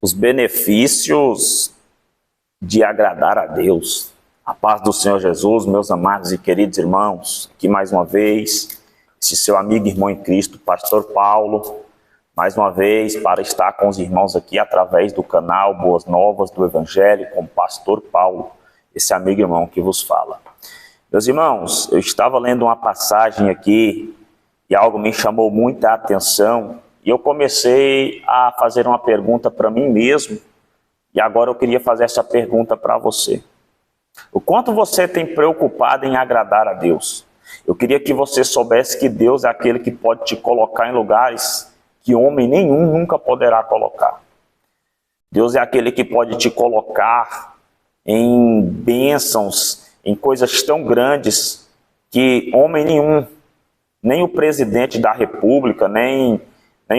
Os benefícios de agradar a Deus. A paz do Senhor Jesus, meus amados e queridos irmãos, aqui mais uma vez, esse seu amigo e irmão em Cristo, Pastor Paulo, mais uma vez para estar com os irmãos aqui através do canal Boas Novas do Evangelho com o Pastor Paulo, esse amigo e irmão que vos fala. Meus irmãos, eu estava lendo uma passagem aqui e algo me chamou muita atenção e eu comecei a fazer uma pergunta para mim mesmo e agora eu queria fazer essa pergunta para você. O quanto você tem preocupado em agradar a Deus? Eu queria que você soubesse que Deus é aquele que pode te colocar em lugares que homem nenhum nunca poderá colocar. Deus é aquele que pode te colocar em bênçãos, em coisas tão grandes que homem nenhum, nem o presidente da República, nem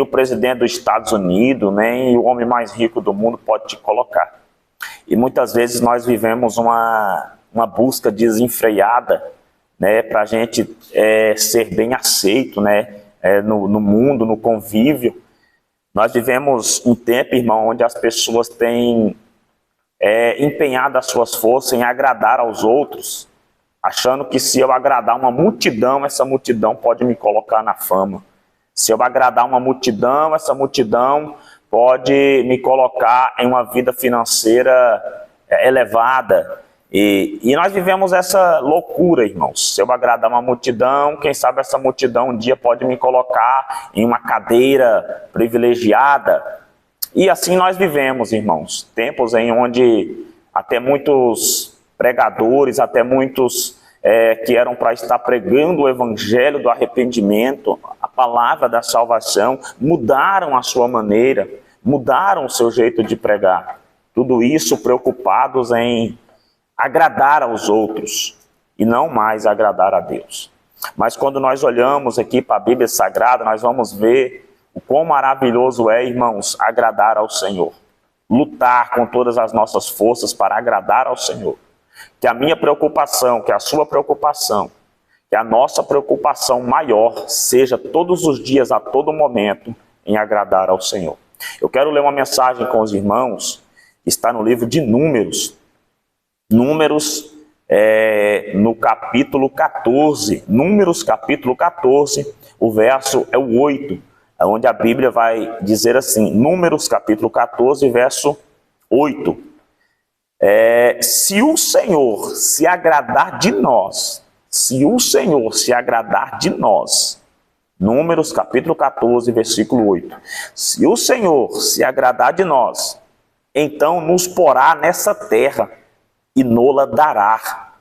o presidente dos Estados Unidos, nem o homem mais rico do mundo pode te colocar. E muitas vezes nós vivemos uma busca desenfreada, né, para a gente ser bem aceito, né, no mundo, no convívio. Nós vivemos um tempo, irmão, onde as pessoas têm empenhado as suas forças em agradar aos outros, achando que se eu agradar uma multidão, essa multidão pode me colocar na fama. Se eu agradar uma multidão, essa multidão pode me colocar em uma vida financeira elevada. E nós vivemos essa loucura, irmãos. Se eu agradar uma multidão, quem sabe essa multidão um dia pode me colocar em uma cadeira privilegiada. E assim nós vivemos, irmãos. Tempos em onde até muitos pregadores, até muitos que eram para estar pregando o evangelho do arrependimento, a palavra da salvação, mudaram a sua maneira, mudaram o seu jeito de pregar. Tudo isso preocupados em agradar aos outros e não mais agradar a Deus. Mas quando nós olhamos aqui para a Bíblia Sagrada, nós vamos ver o quão maravilhoso é, irmãos, agradar ao Senhor. Lutar com todas as nossas forças para agradar ao Senhor. Que a minha preocupação, que a sua preocupação, que a nossa preocupação maior seja todos os dias, a todo momento, em agradar ao Senhor. Eu quero ler uma mensagem com os irmãos, que está no livro de Números. Números, no capítulo 14. Números, capítulo 14, o verso é o 8, onde a Bíblia vai dizer assim, Números, capítulo 14, verso 8. Se o Senhor se agradar de nós, se o Senhor se agradar de nós, Números capítulo 14, versículo 8, se o Senhor se agradar de nós, então nos porá nessa terra e nola dará,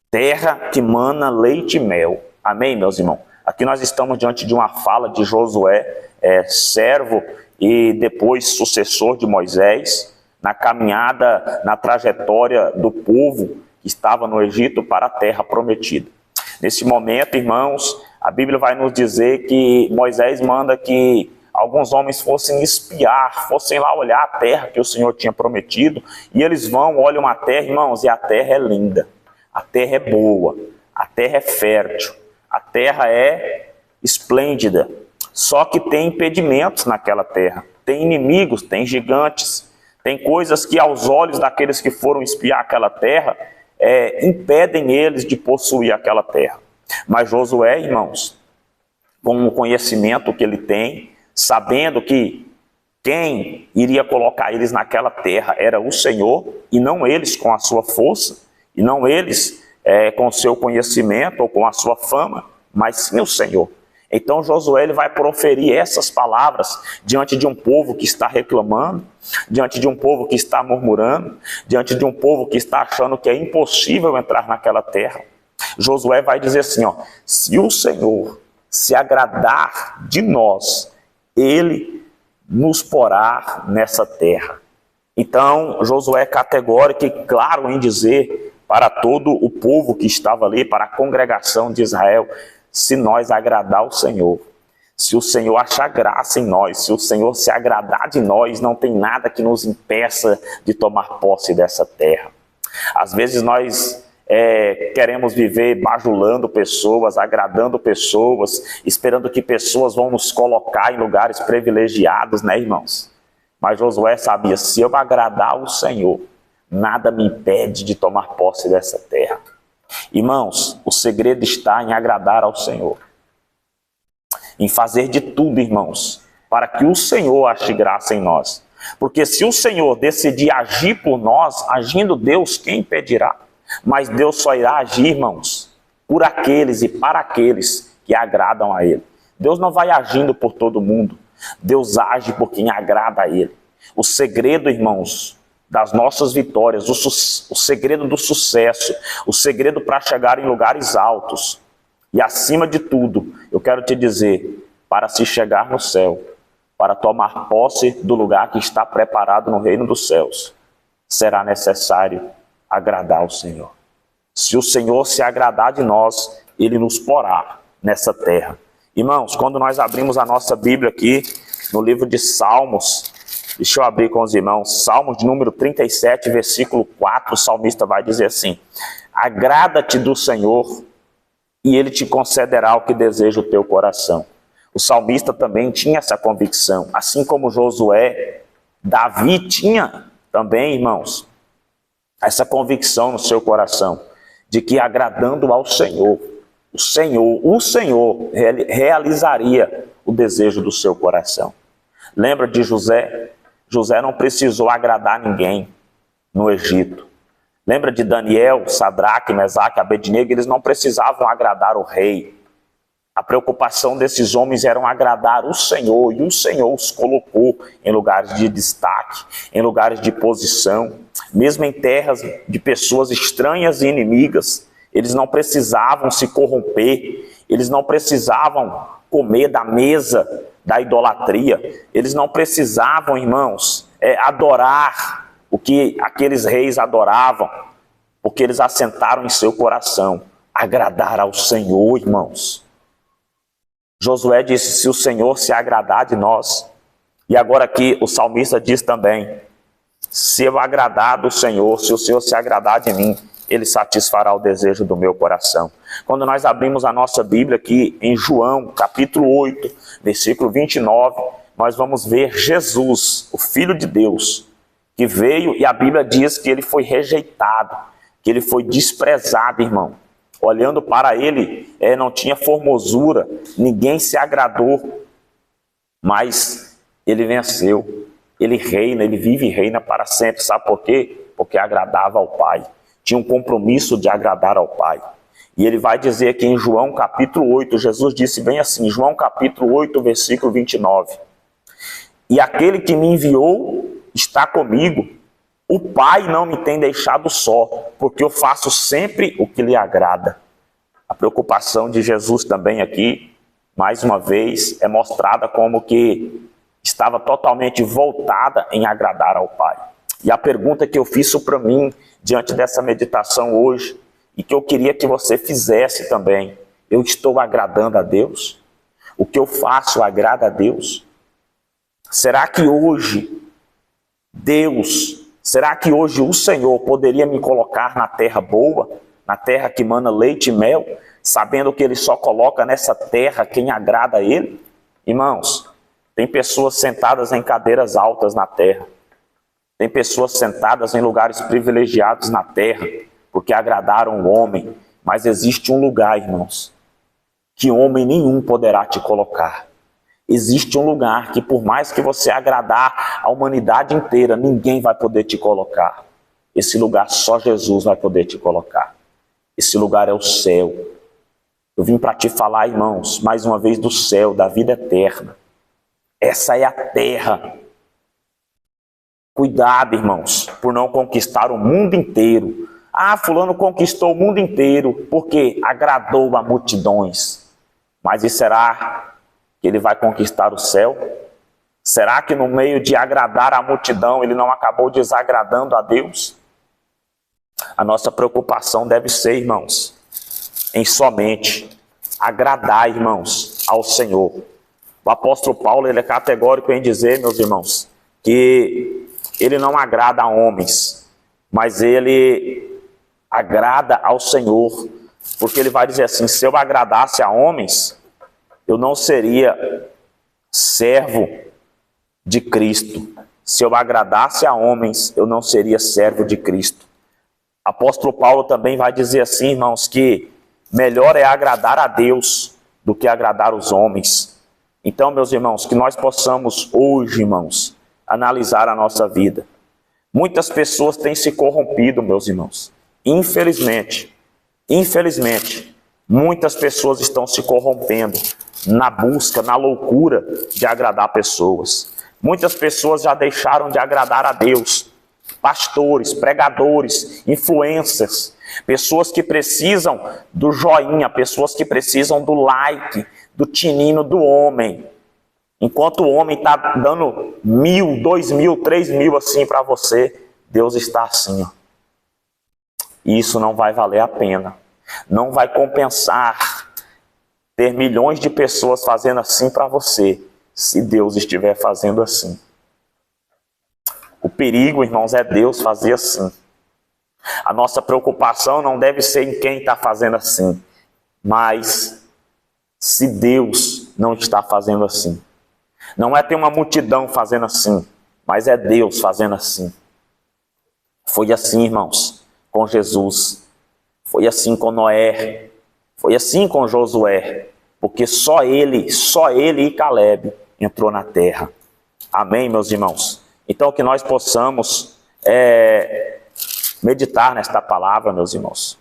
terra que mana leite e mel. Amém, meus irmãos? Aqui nós estamos diante de uma fala de Josué, servo e depois sucessor de Moisés, na caminhada, na trajetória do povo que estava no Egito para a terra prometida. Nesse momento, irmãos, a Bíblia vai nos dizer que Moisés manda que alguns homens fossem espiar, fossem lá olhar a terra que o Senhor tinha prometido, e eles vão, olham a terra, irmãos, e a terra é linda, a terra é boa, a terra é fértil, a terra é esplêndida, só que tem impedimentos naquela terra, tem inimigos, tem gigantes, tem coisas que aos olhos daqueles que foram espiar aquela terra, impedem eles de possuir aquela terra. Mas Josué, irmãos, com o conhecimento que ele tem, sabendo que quem iria colocar eles naquela terra era o Senhor, e não eles com a sua força, e não eles com o seu conhecimento ou com a sua fama, mas sim o Senhor. Então Josué ele vai proferir essas palavras diante de um povo que está reclamando, diante de um povo que está murmurando, diante de um povo que está achando que é impossível entrar naquela terra. Josué vai dizer assim, se o Senhor se agradar de nós, ele nos porá nessa terra. Então Josué é categórico e claro em dizer para todo o povo que estava ali, para a congregação de Israel, se nós agradar o Senhor, se o Senhor achar graça em nós, se o Senhor se agradar de nós, não tem nada que nos impeça de tomar posse dessa terra. Às vezes nós queremos viver bajulando pessoas, agradando pessoas, esperando que pessoas vão nos colocar em lugares privilegiados, né, irmãos? Mas Josué sabia, se eu agradar o Senhor, nada me impede de tomar posse dessa terra. Irmãos, o segredo está em agradar ao Senhor. Em fazer de tudo, irmãos, para que o Senhor ache graça em nós. Porque se o Senhor decidir agir por nós, agindo Deus, quem impedirá? Mas Deus só irá agir, irmãos, por aqueles e para aqueles que agradam a Ele. Deus não vai agindo por todo mundo. Deus age por quem agrada a Ele. O segredo, irmãos, das nossas vitórias, o segredo do sucesso, o segredo para chegar em lugares altos. E acima de tudo, eu quero te dizer, para se chegar no céu, para tomar posse do lugar que está preparado no reino dos céus, será necessário agradar ao Senhor. Se o Senhor se agradar de nós, Ele nos porá nessa terra. Irmãos, quando nós abrimos a nossa Bíblia aqui, no livro de Salmos, deixa eu abrir com os irmãos, Salmos de número 37, versículo 4, o salmista vai dizer assim: agrada-te do Senhor, e Ele te concederá o que deseja o teu coração. O salmista também tinha essa convicção, assim como Josué, Davi tinha também, irmãos, essa convicção no seu coração, de que agradando ao Senhor, o Senhor realizaria o desejo do seu coração. Lembra de José? José não precisou agradar ninguém no Egito. Lembra de Daniel, Sadraque, Mesaque, Abednego? Eles não precisavam agradar o rei. A preocupação desses homens era agradar o Senhor, e o Senhor os colocou em lugares de destaque, em lugares de posição, mesmo em terras de pessoas estranhas e inimigas. Eles não precisavam se corromper, eles não precisavam comer da mesa da idolatria, eles não precisavam, irmãos, adorar o que aqueles reis adoravam, porque eles assentaram em seu coração agradar ao Senhor, irmãos. Josué disse, se o Senhor se agradar de nós, e agora aqui o salmista diz também, se eu agradar do Senhor, se o Senhor se agradar de mim, Ele satisfará o desejo do meu coração. Quando nós abrimos a nossa Bíblia aqui em João, capítulo 8, versículo 29, nós vamos ver Jesus, o Filho de Deus, que veio e a Bíblia diz que Ele foi rejeitado, que Ele foi desprezado, irmão. Olhando para Ele, não tinha formosura, ninguém se agradou, mas Ele venceu, Ele reina, Ele vive e reina para sempre. Sabe por quê? Porque agradava ao Pai, tinha um compromisso de agradar ao Pai. E Ele vai dizer aqui em João capítulo 8, Jesus disse bem assim, João capítulo 8, versículo 29, e aquele que me enviou está comigo, o Pai não me tem deixado só, porque eu faço sempre o que lhe agrada. A preocupação de Jesus também aqui, mais uma vez, é mostrada como que estava totalmente voltada em agradar ao Pai. E a pergunta que eu fiz para mim, diante dessa meditação hoje, e que eu queria que você fizesse também, eu estou agradando a Deus? O que eu faço agrada a Deus? Será que hoje será que hoje o Senhor poderia me colocar na terra boa, na terra que mana leite e mel, sabendo que Ele só coloca nessa terra quem agrada a Ele? Irmãos, tem pessoas sentadas em cadeiras altas na terra, tem pessoas sentadas em lugares privilegiados na terra, porque agradaram o homem, mas existe um lugar, irmãos, que homem nenhum poderá te colocar. Existe um lugar que por mais que você agradar a humanidade inteira, ninguém vai poder te colocar. Esse lugar só Jesus vai poder te colocar. Esse lugar é o céu. Eu vim para te falar, irmãos, mais uma vez do céu, da vida eterna. Essa é a terra. Cuidado, irmãos, por não conquistar o mundo inteiro. Ah, fulano conquistou o mundo inteiro porque agradou a multidões. Mas e será que ele vai conquistar o céu? Será que no meio de agradar a multidão, ele não acabou desagradando a Deus? A nossa preocupação deve ser, irmãos, em somente agradar, irmãos, ao Senhor. O apóstolo Paulo, ele é categórico em dizer, meus irmãos, que ele não agrada a homens, mas ele agrada ao Senhor, porque ele vai dizer assim, se eu agradasse a homens, eu não seria servo de Cristo. Se eu agradasse a homens, eu não seria servo de Cristo. Apóstolo Paulo também vai dizer assim, irmãos, que melhor é agradar a Deus do que agradar os homens. Então, meus irmãos, que nós possamos hoje, irmãos, analisar a nossa vida. Muitas pessoas têm se corrompido, meus irmãos. Infelizmente, muitas pessoas estão se corrompendo na busca, na loucura de agradar pessoas. Muitas pessoas já deixaram de agradar a Deus. Pastores, pregadores, influencers, pessoas que precisam do joinha, pessoas que precisam do like, do tinino do homem. Enquanto o homem está dando 1.000, 2.000, 3.000 assim para você, Deus está assim. Ó. E isso não vai valer a pena. Não vai compensar ter milhões de pessoas fazendo assim para você, se Deus estiver fazendo assim. O perigo, irmãos, é Deus fazer assim. A nossa preocupação não deve ser em quem está fazendo assim, mas se Deus não está fazendo assim. Não é ter uma multidão fazendo assim, mas é Deus fazendo assim. Foi assim, irmãos, com Jesus. Foi assim com Noé. Foi assim com Josué. Porque só ele e Caleb entrou na terra. Amém, meus irmãos? Então que nós possamos meditar nesta palavra, meus irmãos.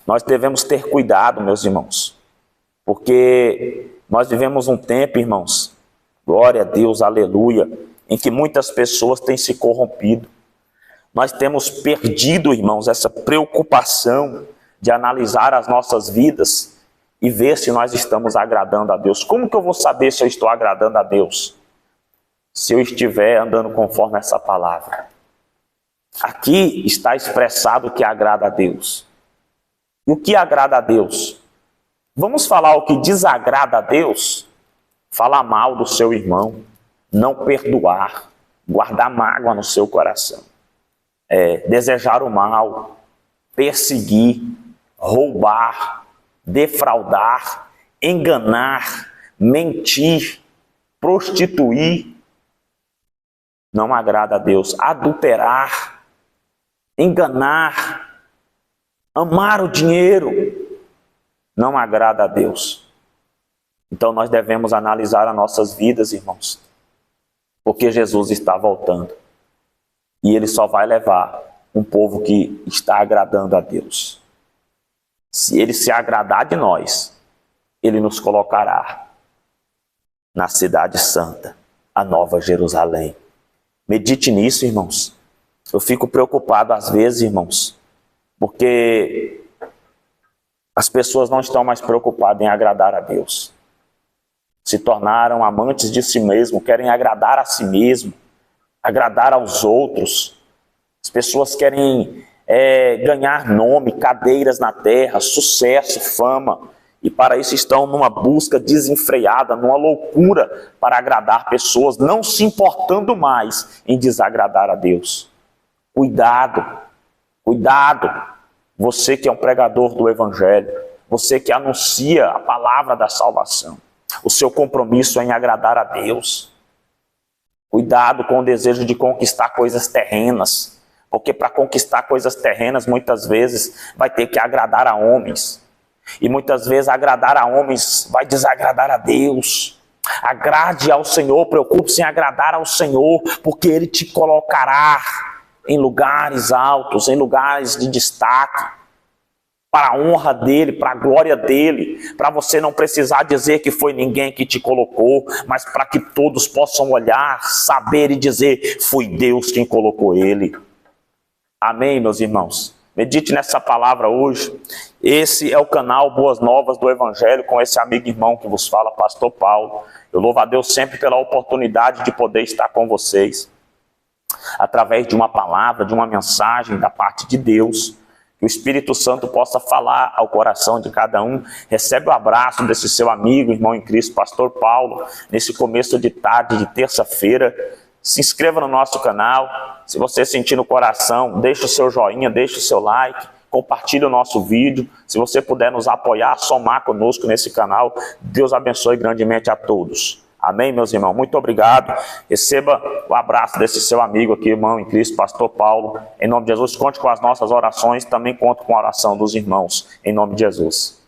Nós devemos ter cuidado, meus irmãos. Porque nós vivemos um tempo, irmãos, glória a Deus, aleluia, em que muitas pessoas têm se corrompido. Nós temos perdido, irmãos, essa preocupação de analisar as nossas vidas e ver se nós estamos agradando a Deus. Como que eu vou saber se eu estou agradando a Deus? Se eu estiver andando conforme essa palavra. Aqui está expressado o que agrada a Deus. E o que agrada a Deus? Vamos falar o que desagrada a Deus? Falar mal do seu irmão, não perdoar, guardar mágoa no seu coração, desejar o mal, perseguir, roubar, defraudar, enganar, mentir, prostituir, não agrada a Deus. Adulterar, enganar, amar o dinheiro, não agrada a Deus. Então nós devemos analisar as nossas vidas, irmãos, porque Jesus está voltando e Ele só vai levar um povo que está agradando a Deus. Se Ele se agradar de nós, Ele nos colocará na cidade santa, a Nova Jerusalém. Medite nisso, irmãos. Eu fico preocupado às vezes, irmãos, porque as pessoas não estão mais preocupadas em agradar a Deus. Se tornaram amantes de si mesmo, querem agradar a si mesmo, agradar aos outros. As pessoas querem ganhar nome, cadeiras na terra, sucesso, fama. E para isso estão numa busca desenfreada, numa loucura para agradar pessoas, não se importando mais em desagradar a Deus. Cuidado, cuidado. Você que é um pregador do Evangelho, você que anuncia a palavra da salvação, o seu compromisso é em agradar a Deus. Cuidado com o desejo de conquistar coisas terrenas, porque para conquistar coisas terrenas, muitas vezes vai ter que agradar a homens. E muitas vezes agradar a homens vai desagradar a Deus. Agrade ao Senhor, preocupe-se em agradar ao Senhor, porque Ele te colocará em lugares altos, em lugares de destaque, para a honra dEle, para a glória dEle, para você não precisar dizer que foi ninguém que te colocou, mas para que todos possam olhar, saber e dizer, foi Deus quem colocou ele. Amém, meus irmãos? Medite nessa palavra hoje. Esse é o canal Boas Novas do Evangelho, com esse amigo e irmão que vos fala, Pastor Paulo. Eu louvo a Deus sempre pela oportunidade de poder estar com vocês, através de uma palavra, de uma mensagem da parte de Deus, que o Espírito Santo possa falar ao coração de cada um. Recebe o abraço desse seu amigo, irmão em Cristo, Pastor Paulo, nesse começo de tarde de terça-feira. Se inscreva no nosso canal. Se você sentir no coração, deixe o seu joinha, deixe o seu like, compartilhe o nosso vídeo. Se você puder nos apoiar, somar conosco nesse canal, Deus abençoe grandemente a todos. Amém, meus irmãos? Muito obrigado. Receba o abraço desse seu amigo aqui, irmão em Cristo, pastor Paulo. Em nome de Jesus, conte com as nossas orações, também conto com a oração dos irmãos, em nome de Jesus.